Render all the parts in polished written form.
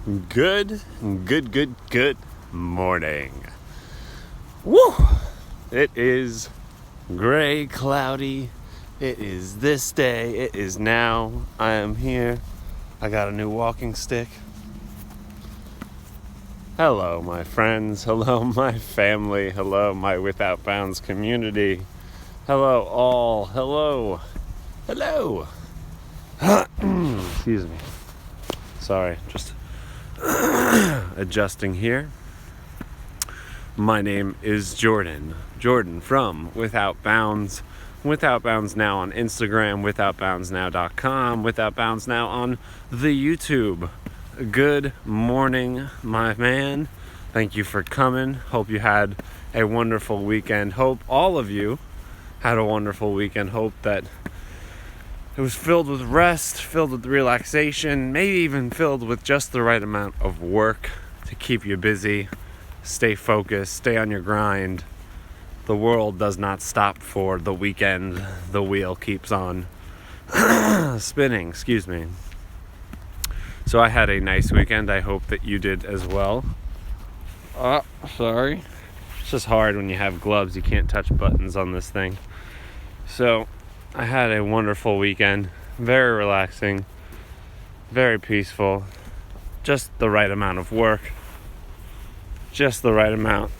Good morning. Woo! It is gray, cloudy. It is this day. It is now. I am here. I got a new walking stick. Hello, my friends. Hello, my family. Hello, my Without Bounds community. Hello, all. Hello. Excuse me. Sorry, just adjusting here. My name is Jordan from Without Bounds. Without Bounds now on Instagram, withoutboundsnow.com, Without Bounds now on the YouTube. Good morning, my man. Thank you for coming. Hope you had a wonderful weekend. Hope all of you had a wonderful weekend. Hope that it was filled with rest, filled with relaxation, maybe even filled with just the right amount of work to keep you busy, stay focused, stay on your grind. The world does not stop for the weekend. The wheel keeps on spinning, So I had a nice weekend. I hope that you did as well. Sorry. It's just hard when you have gloves. You can't touch buttons on this thing. So I had a wonderful weekend, very relaxing, very peaceful, just the right amount of work, just the right amount.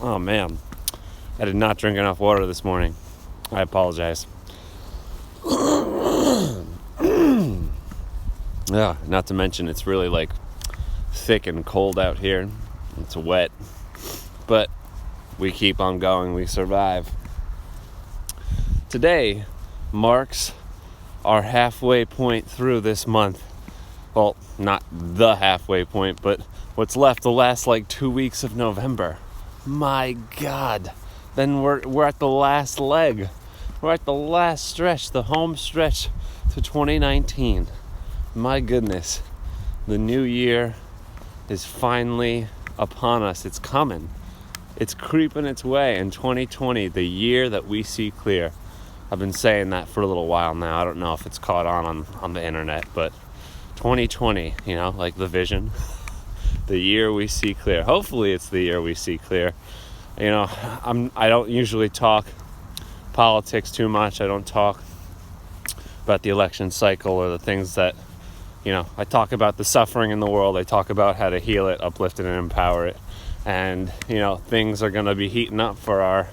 Oh man, I did not drink enough water this morning. I apologize. Yeah, not to mention it's really thick and cold out here. It's wet, but we keep on going, we survive. Today marks our halfway point through this month. Well, not the halfway point, but what's left, the last 2 weeks of November. My God. Then we're at the last leg. We're at the last stretch, the home stretch to 2019. My goodness. The new year is finally upon us. It's coming. It's creeping its way in 2020, the year that we see clear. I've been saying that for a little while now. I don't know if it's caught on the internet, but 2020, the vision, the year we see clear. Hopefully it's the year we see clear. I don't usually talk politics too much. I don't talk about the election cycle or the things that, I talk about the suffering in the world. I talk about how to heal it, uplift it, and empower it. And, things are going to be heating up for our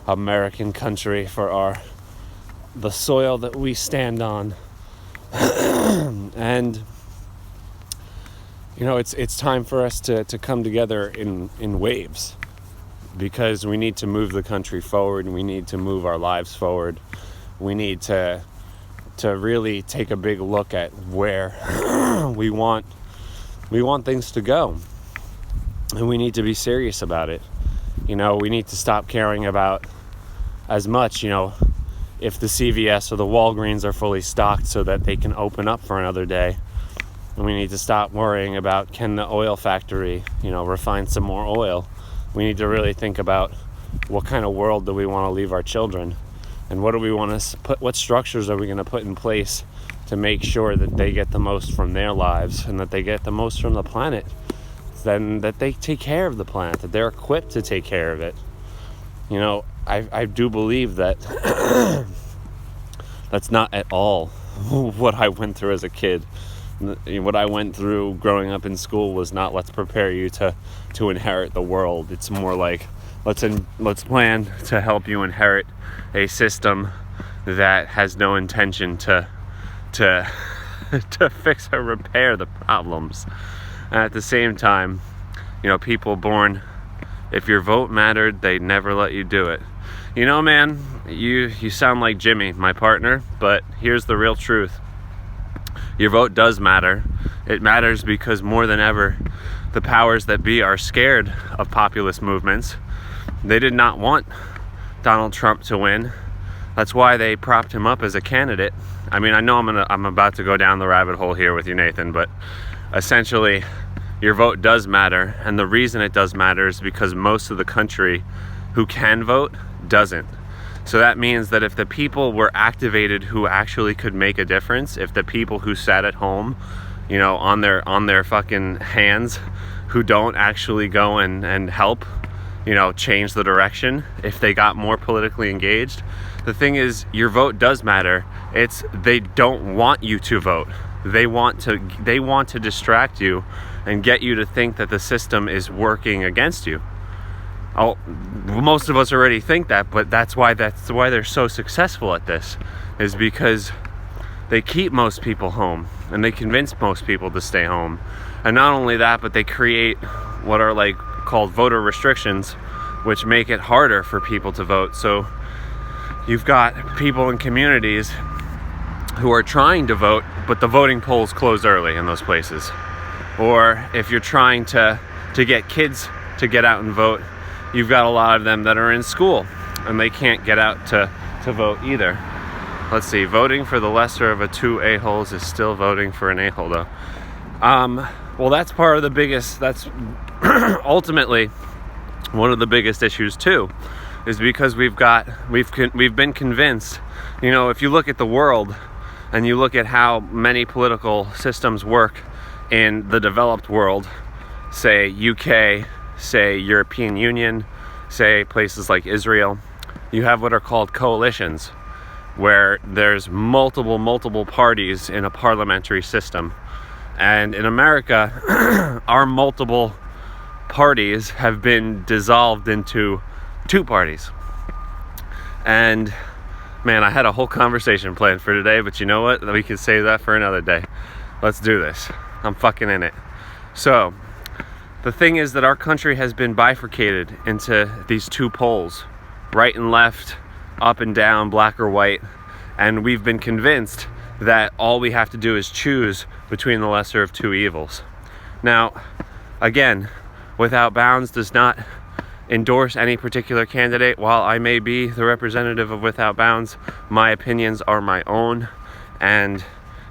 American country, for the soil that we stand on. And it's time for us to come together in waves, because we need to move the country forward, and we need to move our lives forward. We need to really take a big look at where we want things to go, and we need to be serious about it. We need to stop caring about as much, if the CVS or the Walgreens are fully stocked so that they can open up for another day. And we need to stop worrying about, can the oil factory, refine some more oil. We need to really think about what kind of world do we want to leave our children, and what do we want to what structures are we going to put in place to make sure that they get the most from their lives, and that they get the most from the planet, then that they take care of the planet, that they're equipped to take care of it. I do believe that that's not at all what I went through as a kid. What I went through growing up in school was not, let's prepare you to inherit the world. It's more like, let's plan to help you inherit a system that has no intention to fix or repair the problems. And at the same time, people born, if your vote mattered, they'd never let you do it. Man, you sound like Jimmy, my partner, but here's the real truth. Your vote does matter. It matters because more than ever, the powers that be are scared of populist movements. They did not want Donald Trump to win. That's why they propped him up as a candidate. I know I'm about to go down the rabbit hole here with you, Nathan, but essentially, your vote does matter, and the reason it does matter is because most of the country who can vote doesn't. So that means that if the people were activated who actually could make a difference, if the people who sat at home on their fucking hands, who don't actually go and help, change the direction if they got more politically engaged. The thing is, your vote does matter. They don't want you to vote. They want to distract you and get you to think that the system is working against you. Most of us already think that, but that's why they're so successful at this, is because they keep most people home and they convince most people to stay home. And not only that, but they create what are called voter restrictions, which make it harder for people to vote. So you've got people in communities who are trying to vote, but the voting polls close early in those places. Or if you're trying to get kids to get out and vote, you've got a lot of them that are in school and they can't get out to vote either. Let's see, voting for the lesser of two a-holes is still voting for an a-hole, though. Well, that's part of the biggest, that's ultimately one of the biggest issues too, is because we've been convinced, if you look at the world and you look at how many political systems work in the developed world, say UK, say European Union, say places like Israel, you have what are called coalitions, where there's multiple parties in a parliamentary system. And in America, our multiple parties have been dissolved into two parties. And man, I had a whole conversation planned for today, but you know what? We can save that for another day. Let's do this. I'm fucking in it. So, the thing is that our country has been bifurcated into these two poles, right and left, up and down, black or white, and we've been convinced that all we have to do is choose between the lesser of two evils. Now, again, Without Bounds does not endorse any particular candidate. While I may be the representative of Without Bounds, my opinions are my own, and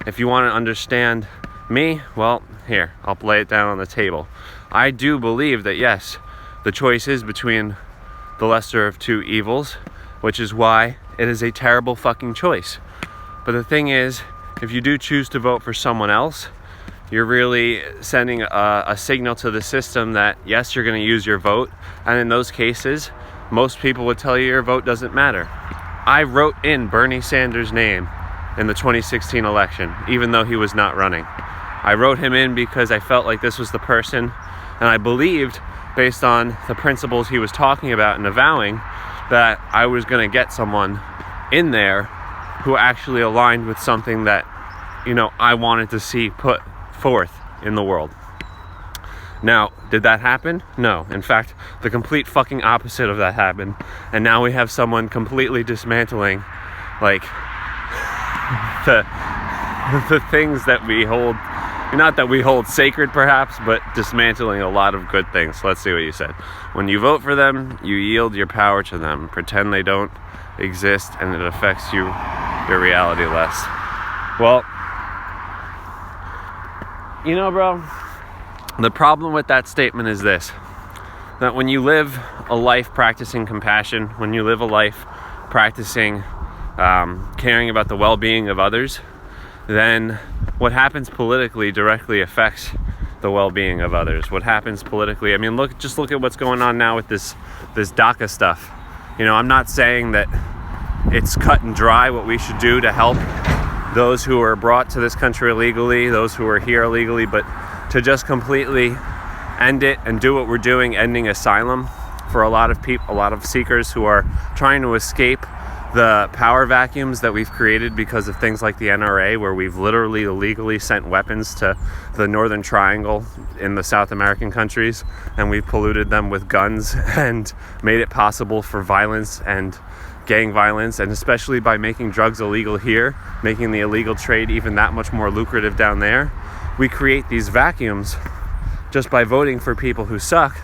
if you want to understand me, well, here, I'll lay it down on the table. I do believe that, yes, the choice is between the lesser of two evils, which is why it is a terrible fucking choice. But the thing is, if you do choose to vote for someone else, you're really sending a signal to the system that, yes, you're going to use your vote. And in those cases, most people would tell you your vote doesn't matter. I wrote in Bernie Sanders' name in the 2016 election, even though he was not running. I wrote him in because I felt like this was the person, and I believed, based on the principles he was talking about and avowing, that I was going to get someone in there who actually aligned with something that, I wanted to see put forth in the world. Now, did that happen? No. In fact, the complete fucking opposite of that happened. And now we have someone completely dismantling, the things that we hold, not that we hold sacred perhaps, but dismantling a lot of good things. Let's see what you said. When you vote for them, you yield your power to them. Pretend they don't exist, and it affects your reality less. Well, bro, the problem with that statement is this: that when you live a life practicing compassion, when you live a life practicing caring about the well-being of others, then what happens politically directly affects the well-being of others. What happens politically, look at what's going on now with this DACA stuff. I'm not saying that it's cut and dry what we should do to help those who are brought to this country illegally, those who are here illegally, but to just completely end it and do what we're doing, ending asylum for a lot of people, a lot of seekers who are trying to escape the power vacuums that we've created because of things like the NRA, where we've literally illegally sent weapons to the Northern Triangle in the South American countries, and we've polluted them with guns and made it possible for violence and gang violence, and especially by making drugs illegal here, making the illegal trade even that much more lucrative down there. We create these vacuums just by voting for people who suck,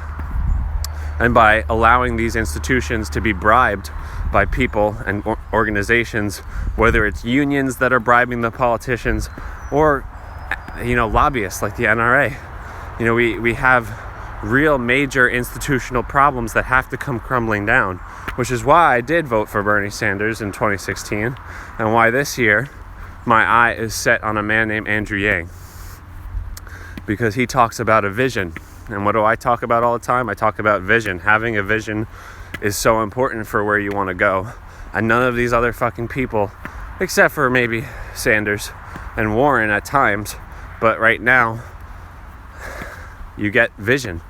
and by allowing these institutions to be bribed by people and organizations, whether it's unions that are bribing the politicians or lobbyists like the NRA. We have real major institutional problems that have to come crumbling down, which is why I did vote for Bernie Sanders in 2016, and why this year my eye is set on a man named Andrew Yang. because he talks about a vision. And what do I talk about all the time? I talk about vision. Having a vision is so important for where you want to go. And none of these other fucking people, except for maybe Sanders and Warren at times, but right now, you get vision.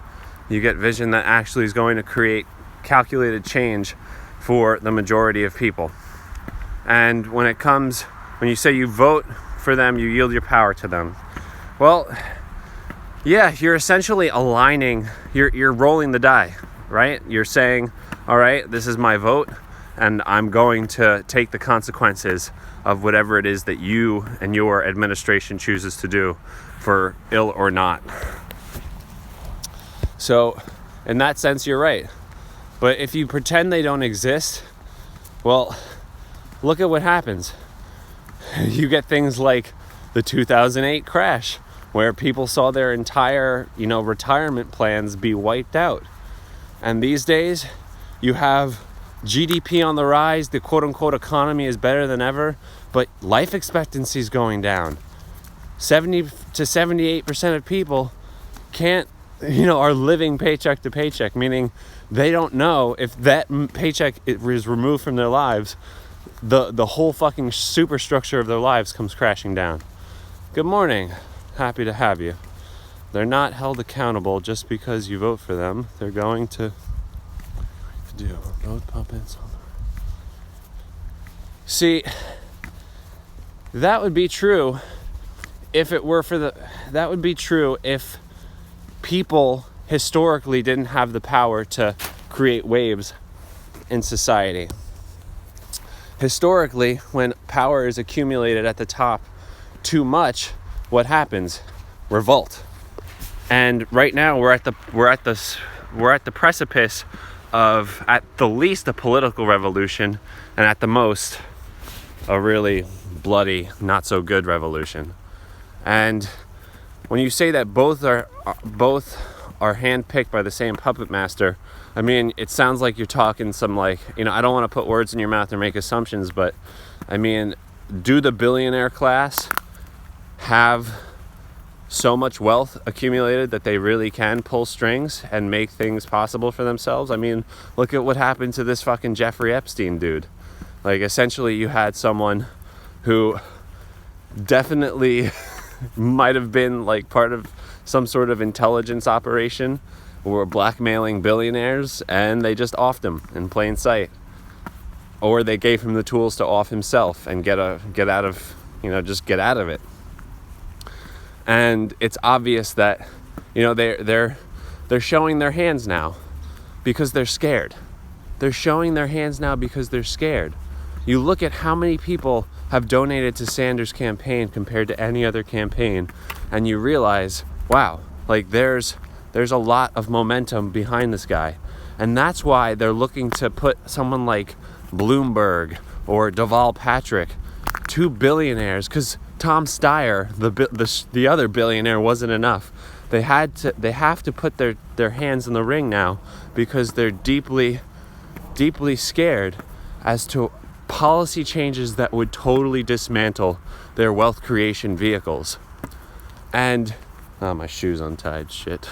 You get vision that actually is going to create calculated change for the majority of people. And when you say you vote for them, you yield your power to them. Well, yeah, you're essentially aligning, you're rolling the die, right? You're saying, all right, this is my vote, and I'm going to take the consequences of whatever it is that you and your administration chooses to do, for ill or not. So, in that sense, you're right. But if you pretend they don't exist, well, look at what happens. You get things like the 2008 crash, where people saw their entire, retirement plans be wiped out. And these days, you have GDP on the rise, the quote-unquote economy is better than ever, but life expectancy is going down. 70 to 78% of people are living paycheck to paycheck, meaning they don't know if that paycheck is removed from their lives, the whole fucking superstructure of their lives comes crashing down. Good morning. Happy to have you. They're not held accountable just because you vote for them. They're going to do both puppets on the... See, that would be true if it were that would be true if people historically didn't have the power to create waves in society. Historically, when power is accumulated at the top too much, what happens? Revolt. And right now we're at the precipice of, at the least, a political revolution, and at the most, a really bloody, not so good revolution. And when you say that both are handpicked by the same puppet master, I mean, it sounds like you're talking some I don't want to put words in your mouth or make assumptions, but I mean, do the billionaire class have so much wealth accumulated that they really can pull strings and make things possible for themselves? I mean, look at what happened to this fucking Jeffrey Epstein dude. Essentially, you had someone who definitely might have been part of some sort of intelligence operation, or blackmailing billionaires, and they just offed him in plain sight. Or they gave him the tools to off himself and get out of it. And it's obvious that they're showing their hands now because they're scared. They're showing their hands now because they're scared. You look at how many people have donated to Sanders' campaign compared to any other campaign, and you realize, wow, there's a lot of momentum behind this guy. And that's why they're looking to put someone like Bloomberg or Deval Patrick, two billionaires, because Tom Steyer, the other billionaire, wasn't enough. They have to put their hands in the ring now because they're deeply, deeply scared as to policy changes that would totally dismantle their wealth creation vehicles. And my shoe's untied, shit.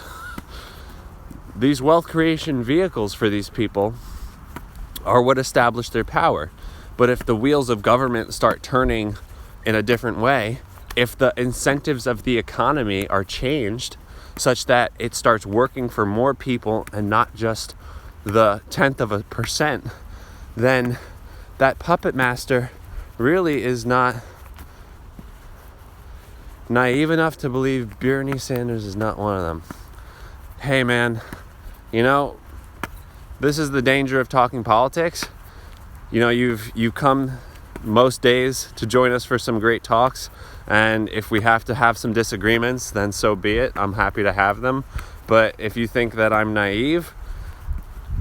These wealth creation vehicles for these people are what establish their power. But if the wheels of government start turning in a different way, if the incentives of the economy are changed such that it starts working for more people and not just the 0.1%, then that puppet master really is not naive enough to believe Bernie Sanders is not one of them. Hey man, this is the danger of talking politics. You've come most days to join us for some great talks, and if we have to have some disagreements, then so be it. I'm happy to have them. But if you think that I'm naive,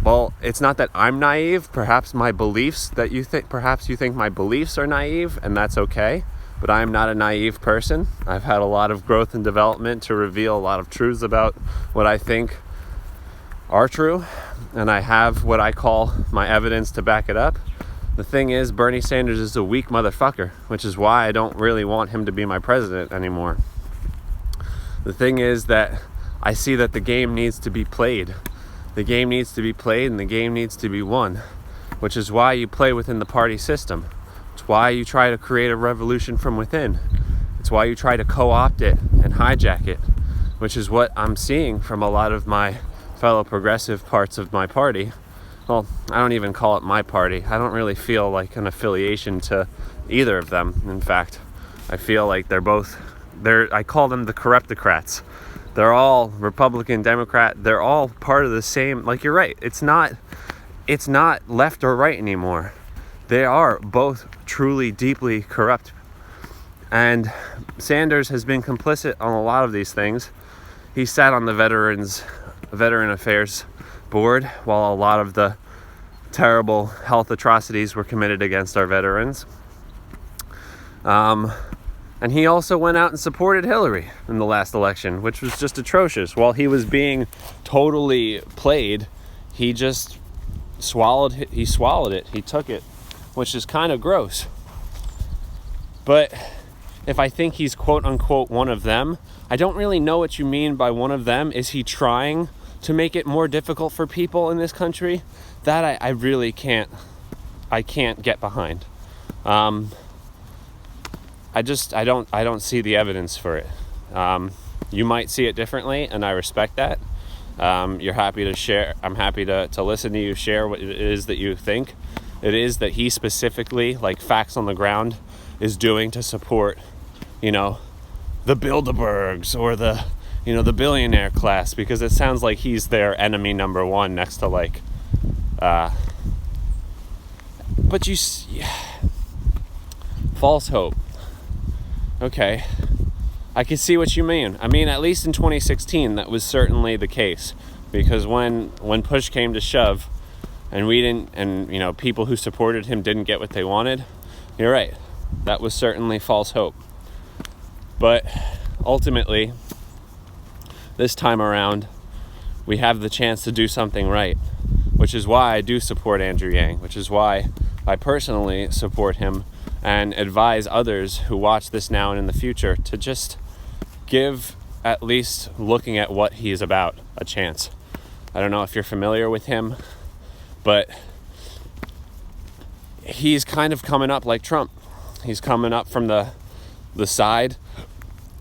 well, it's not that I'm naive. Perhaps you think my beliefs are naive, and that's okay. But I am not a naive person. I've had a lot of growth and development to reveal a lot of truths about what I think are true, and I have what I call my evidence to back it up. The thing is, Bernie Sanders is a weak motherfucker, which is why I don't really want him to be my president anymore. The thing is that I see that the game needs to be played. The game needs to be played and the game needs to be won, which is why you play within the party system. It's why you try to create a revolution from within. It's why you try to co-opt it and hijack it, which is what I'm seeing from a lot of my fellow progressive parts of my party. Well, I don't even call it my party. I don't really feel like an affiliation to either of them. In fact, I feel like I call them the corruptocrats. They're all Republican, Democrat. They're all part of the same. Like, you're right. It's not left or right anymore. They are both truly, deeply corrupt. And Sanders has been complicit on a lot of these things. He sat on the Veteran Affairs Board while a lot of the terrible health atrocities were committed against our veterans. And he also went out and supported Hillary in the last election, which was just atrocious. While he was being totally played, he just swallowed it. He took it, which is kind of gross. But if I think he's quote unquote one of them, I don't really know what you mean by one of them. Is he trying to make it more difficult for people in this country? That I really can't get behind. I don't see the evidence for it. You might see it differently, and I respect that. You're happy to share. I'm happy to listen to you share what it is that you think it is that he specifically, like facts on the ground, is doing to support, the Bilderbergs or the billionaire class, because it sounds like he's their enemy number one next to but false hope. Okay, I can see what you mean. I mean, at least in 2016, that was certainly the case, because when push came to shove, and we didn't, and people who supported him didn't get what they wanted. You're right, that was certainly false hope. But ultimately, this time around, we have the chance to do something right, which is why I do support Andrew Yang, which is why I personally support him and advise others who watch this now and in the future to just give, at least looking at what he's about, a chance. I don't know if you're familiar with him, but he's kind of coming up like Trump. He's coming up from the side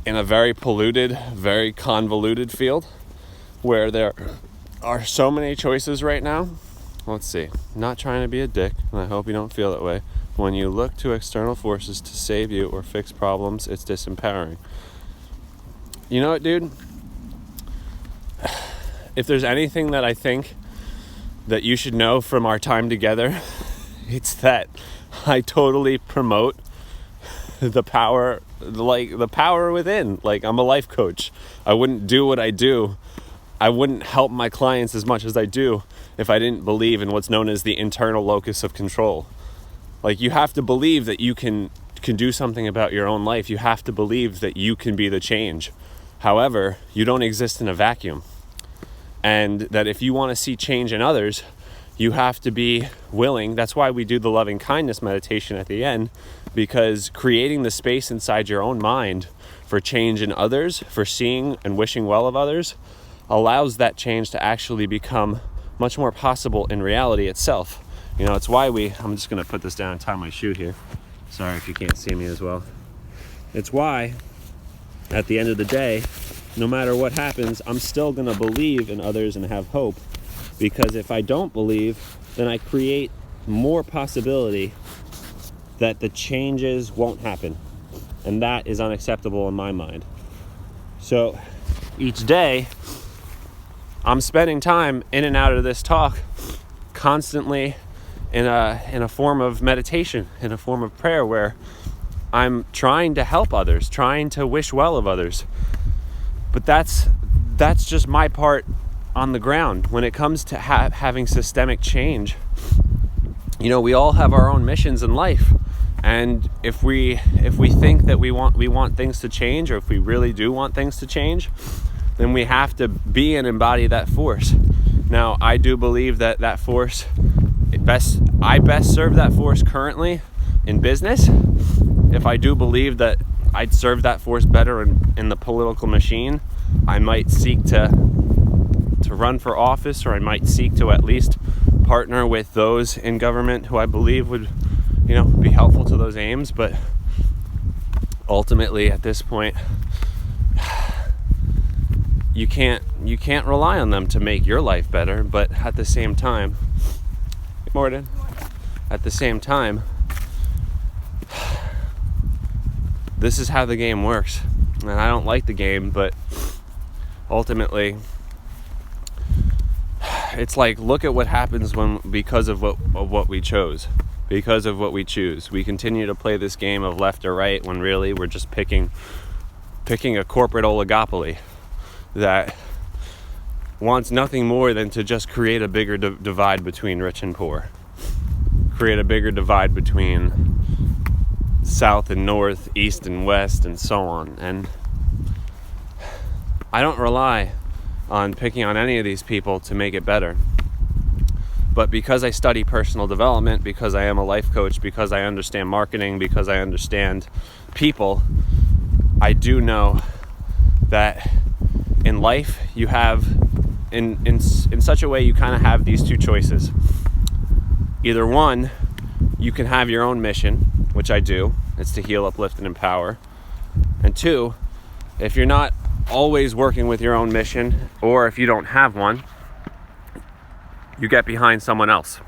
in a very polluted, very convoluted field where there are so many choices right now. Let's see. Not trying to be a dick, and I hope you don't feel that way. When you look to external forces to save you or fix problems, it's disempowering. You know what, dude? If there's anything that I think that you should know from our time together, it's that I totally promote the power within. Like, I'm a life coach. I wouldn't do what I do. I wouldn't help my clients as much as I do if I didn't believe in what's known as the internal locus of control. Like, you have to believe that you can do something about your own life. You have to believe that you can be the change. However, you don't exist in a vacuum. And that if you want to see change in others, you have to be willing. That's why we do the loving kindness meditation at the end, because creating the space inside your own mind for change in others, for seeing and wishing well of others, allows that change to actually become much more possible in reality itself. It's why I'm just going to put this down and tie my shoe here. Sorry if you can't see me as well. It's why, at the end of the day, no matter what happens, I'm still going to believe in others and have hope. Because if I don't believe, then I create more possibility that the changes won't happen. And that is unacceptable in my mind. So each day, I'm spending time in and out of this talk constantly in a form of meditation, in a form of prayer, where I'm trying to help others, trying to wish well of others. But that's just my part on the ground. When it comes to having systemic change, we all have our own missions in life. And if we think that we want things to change, or if we really do want things to change, then we have to be and embody that force. Now, I do believe that force, I best serve that force currently in business. If I do believe that I'd serve that force better in the political machine. I might seek to run for office, or I might seek to at least partner with those in government who I believe would, be helpful to those aims. But ultimately, at this point, you can't rely on them to make your life better. But at the same time, at the same time, this is how the game works. And I don't like the game, but ultimately, it's like, look at what happens because of what we chose, because of what we choose. We continue to play this game of left or right when really we're just picking a corporate oligopoly that wants nothing more than to just create a bigger divide between rich and poor, create a bigger divide between south and north, east and west, and so on. And I don't rely on picking on any of these people to make it better. But because I study personal development, because I am a life coach, because I understand marketing, because I understand people, I do know that in life you have, in such a way, you kind of have these two choices. Either one, you can have your own mission, which I do. It's to heal, uplift, and empower. And two, if you're not always working with your own mission, or if you don't have one, you get behind someone else.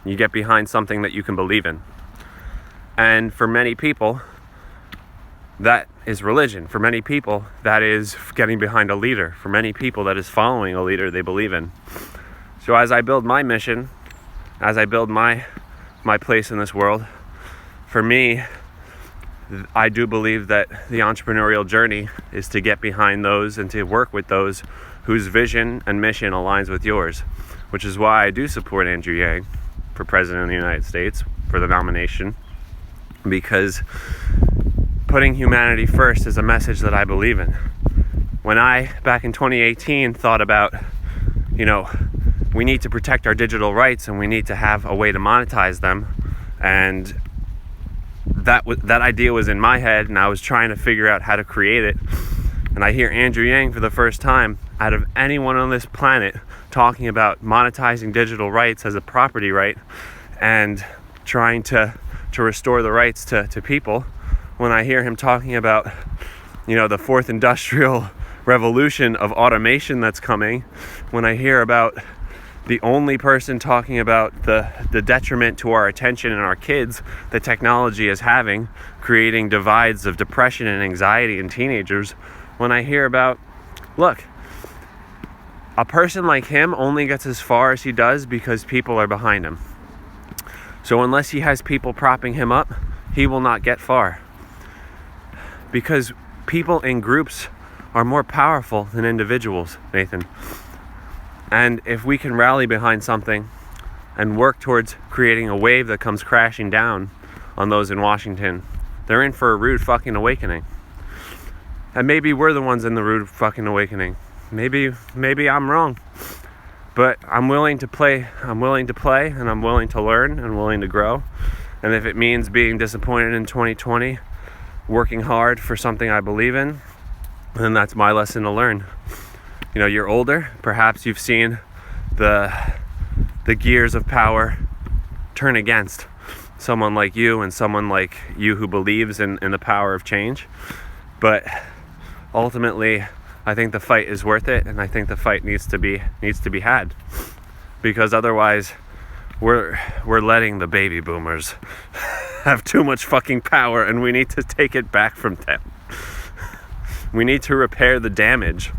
You get behind something that you can believe in. And for many people, that is religion. For many people, that is getting behind a leader. For many people, that is following a leader they believe in. So as I build my mission, as I build my place in this world, for me, I do believe that the entrepreneurial journey is to get behind those and to work with those whose vision and mission aligns with yours, which is why I do support Andrew Yang for President of the United States for the nomination, because putting humanity first is a message that I believe in. When I, back in 2018, thought about, we need to protect our digital rights and we need to have a way to monetize them, and that idea was in my head, and I was trying to figure out how to create it. And I hear Andrew Yang for the first time out of anyone on this planet talking about monetizing digital rights as a property right and trying to restore the rights to people. When I hear him talking about, the fourth industrial revolution of automation that's coming, when I hear about the only person talking about the detriment to our attention and our kids that technology is having, creating divides of depression and anxiety in teenagers, when I hear about, look, a person like him only gets as far as he does because people are behind him. So unless he has people propping him up, he will not get far. Because people in groups are more powerful than individuals, Nathan. And if we can rally behind something and work towards creating a wave that comes crashing down on those in Washington, they're in for a rude fucking awakening. And maybe we're the ones in the rude fucking awakening. Maybe I'm wrong. But I'm willing to play, and I'm willing to learn, and willing to grow. And if it means being disappointed in 2020, working hard for something I believe in, then that's my lesson to learn. You're older, perhaps you've seen the gears of power turn against someone like you and someone like you who believes in the power of change. But ultimately, I think the fight is worth it, and I think the fight needs to be had, because otherwise we're letting the baby boomers have too much fucking power, and we need to take it back from them. We need to repair the damage.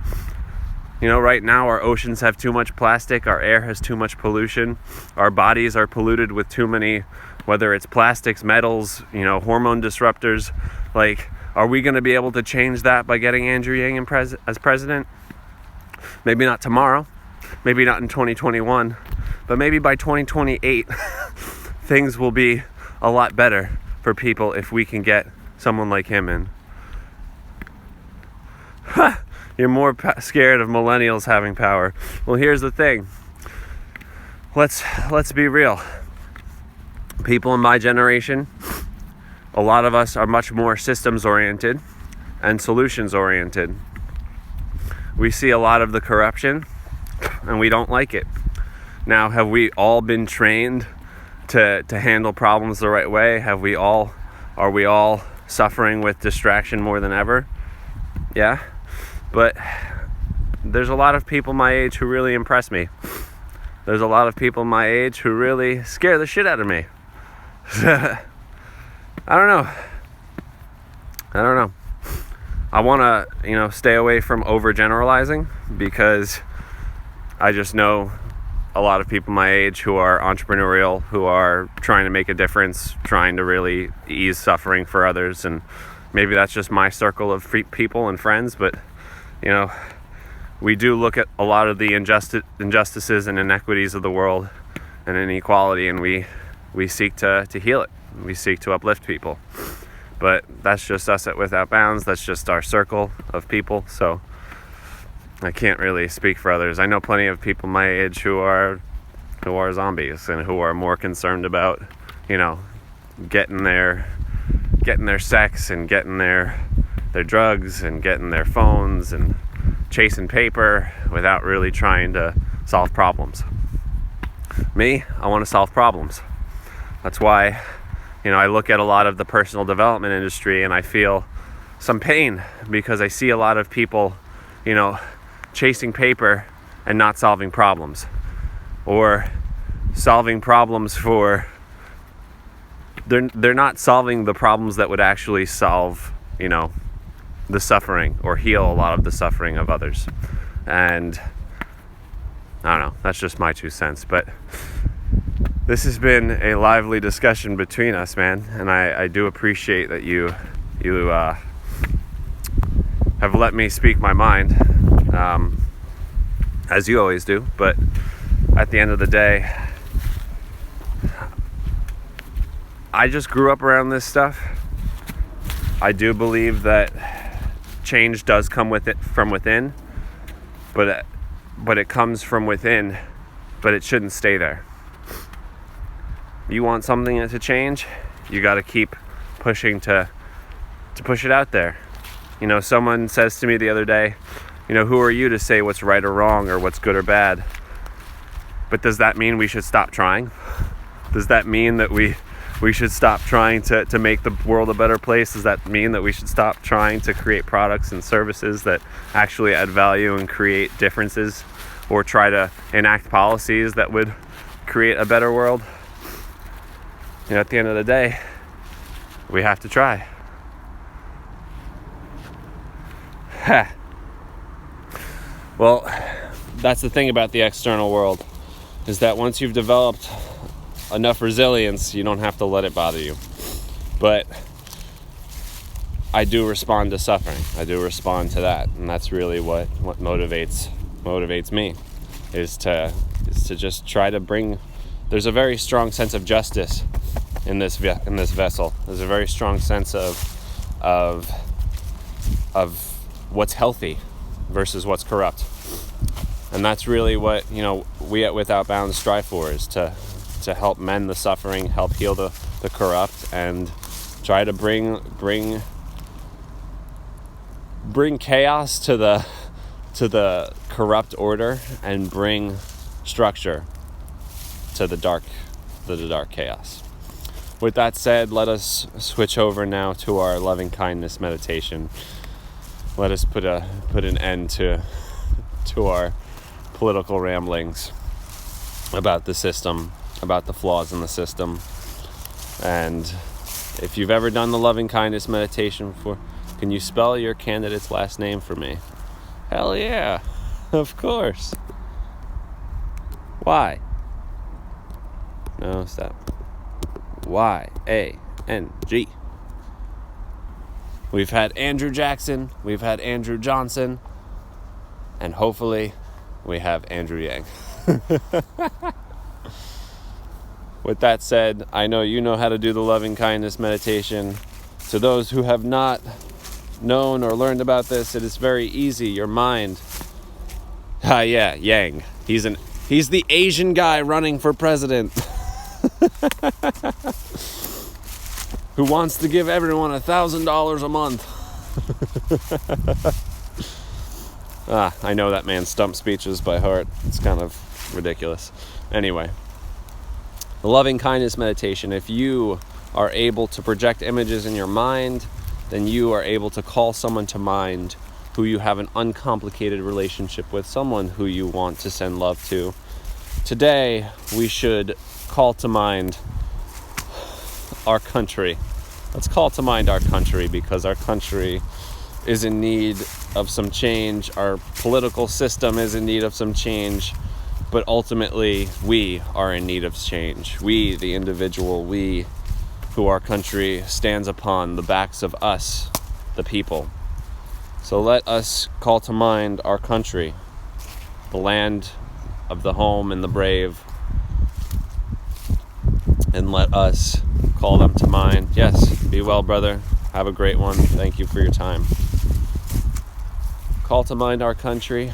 Right now our oceans have too much plastic, our air has too much pollution, our bodies are polluted with too many, whether it's plastics, metals, hormone disruptors. Are we going to be able to change that by getting Andrew Yang as president? Maybe not tomorrow, maybe not in 2021, but maybe by 2028 things will be a lot better for people if we can get someone like him in. You're more scared of millennials having power. Well, here's the thing. Let's be real. People in my generation a lot of us are much more systems oriented and solutions oriented. We see a lot of the corruption and we don't like it. Now, have we all been trained to handle problems the right way? Are we all suffering with distraction more than ever? Yeah, but there's a lot of people my age who really impress me. There's a lot of people my age who really scare the shit out of me. I don't know. I want to, stay away from overgeneralizing, because I just know a lot of people my age who are entrepreneurial, who are trying to make a difference, trying to really ease suffering for others. And maybe that's just my circle of people and friends, but, we do look at a lot of the injustices and inequities of the world and inequality, and we seek to heal it. We seek to uplift people. But that's just us at Without Bounds. That's just our circle of people. So I can't really speak for others. I know plenty of people my age who are zombies and who are more concerned about, getting their sex and getting their drugs and getting their phones and chasing paper without really trying to solve problems. Me, I want to solve problems. That's why, I look at a lot of the personal development industry and I feel some pain, because I see a lot of people, chasing paper and not solving problems, or solving problems for, they're not solving the problems that would actually solve, the suffering or heal a lot of the suffering of others. And I don't know, that's just my 2 cents, but this has been a lively discussion between us, man, and I do appreciate that you have let me speak my mind, as you always do. But at the end of the day, I just grew up around this stuff. I do believe that change does come with it from within, but it comes from within, but it shouldn't stay there. You want something to change, you got to keep pushing to push it out there. Someone says to me the other day, who are you to say what's right or wrong or what's good or bad? But does that mean we should stop trying? Does that mean that we should stop trying to make the world a better place? Does that mean that we should stop trying to create products and services that actually add value and create differences, or try to enact policies that would create a better world? At the end of the day, we have to try. Well, that's the thing about the external world, is that once you've developed enough resilience, you don't have to let it bother you. But I do respond to suffering. I do respond to that, and that's really what motivates me, is to just try to bring. There's a very strong sense of justice in this vessel. There's a very strong sense of what's healthy versus what's corrupt, and that's really what we at Without Bounds strive for, is to help mend the suffering, help heal the corrupt, and try to bring chaos to the corrupt order, and bring structure to the dark chaos. With that said, let us switch over now to our loving kindness meditation. Let us put an end to our political ramblings about the system, about the flaws in the system. And if you've ever done the loving kindness meditation before, can you spell your candidate's last name for me? Hell yeah, of course. Why? No, stop. Y-A-N-G. We've had Andrew Jackson, we've had Andrew Johnson, and hopefully we have Andrew Yang. With that said, I know you know how to do the loving kindness meditation. To those who have not known or learned about this, it is very easy. Your mind. Yeah, Yang. He's the Asian guy running for president. who wants to give everyone $1,000 a month. I know that man's stump speeches by heart. It's kind of ridiculous. Anyway, the loving kindness meditation, if you are able to project images in your mind, then you are able to call someone to mind who you have an uncomplicated relationship with, someone who you want to send love to. Today, we should call to mind our country. Let's call to mind our country, because our country is in need of some change. Our political system is in need of some change. But ultimately, we are in need of change. We, the individual, we, who our country stands upon the backs of us, the people. So let us call to mind our country, the land of the home and the brave, and let us call them to mind. Yes, be well, brother. Have a great one. Thank you for your time. Call to mind our country.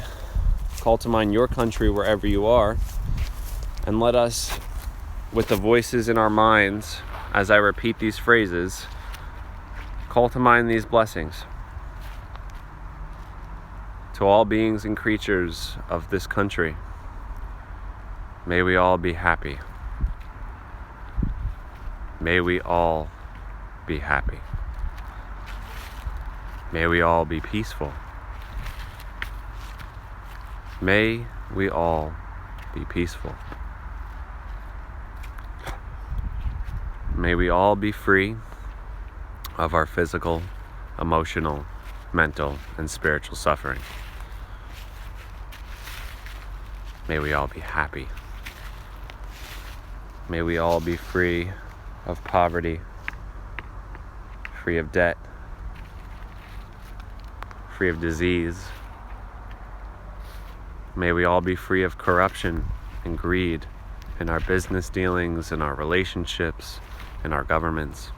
Call to mind your country wherever you are. And let us, with the voices in our minds, as I repeat these phrases, call to mind these blessings. To all beings and creatures of this country, may we all be happy. May we all be happy. May we all be peaceful. May we all be peaceful. May we all be free of our physical, emotional, mental, and spiritual suffering. May we all be happy. May we all be free of poverty, free of debt, free of disease. May we all be free of corruption and greed in our business dealings, in our relationships, in our governments.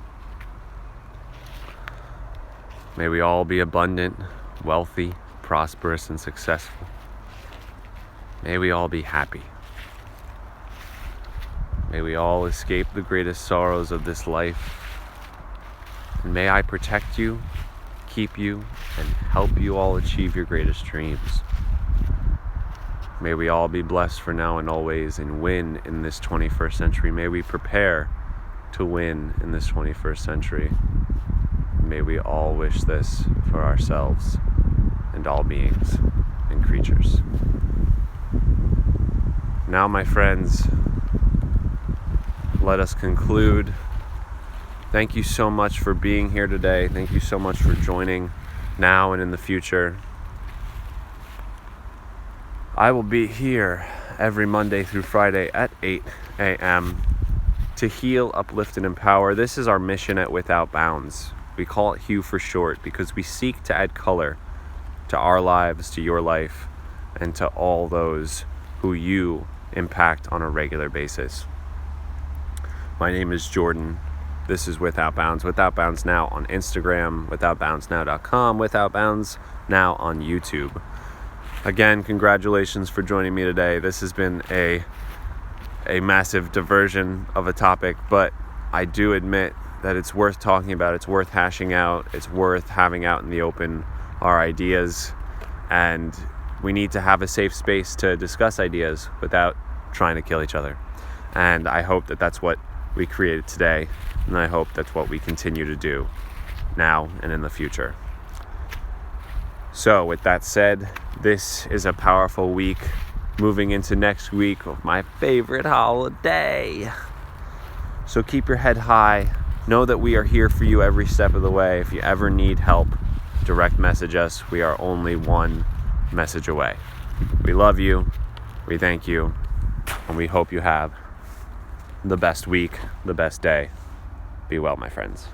May we all be abundant, wealthy, prosperous, and successful. May we all be happy. May we all escape the greatest sorrows of this life. And may I protect you, keep you, and help you all achieve your greatest dreams. May we all be blessed for now and always and win in this 21st century. May we prepare to win in this 21st century. May we all wish this for ourselves and all beings and creatures. Now, my friends, let us conclude. Thank you so much for being here today. Thank you so much for joining now and in the future. I will be here every Monday through Friday at 8 a.m. to heal, uplift, and empower. This is our mission at Without Bounds. We call it HUE for short because we seek to add color to our lives, to your life, and to all those who you impact on a regular basis. My name is Jordan. This is Without Bounds. Without Bounds Now on Instagram, withoutboundsnow.com, Without Bounds Now on YouTube. Again, congratulations for joining me today. This has been a massive diversion of a topic, but I do admit that it's worth talking about. It's worth hashing out. It's worth having out in the open our ideas. And we need to have a safe space to discuss ideas without trying to kill each other. And I hope that that's what we created today. And I hope that's what we continue to do now and in the future. So with that said, this is a powerful week moving into next week of my favorite holiday. So keep your head high. Know that we are here for you every step of the way. If you ever need help, direct message us. We are only one message away. We love you. We thank you. And we hope you have the best week, the best day. Be well, my friends.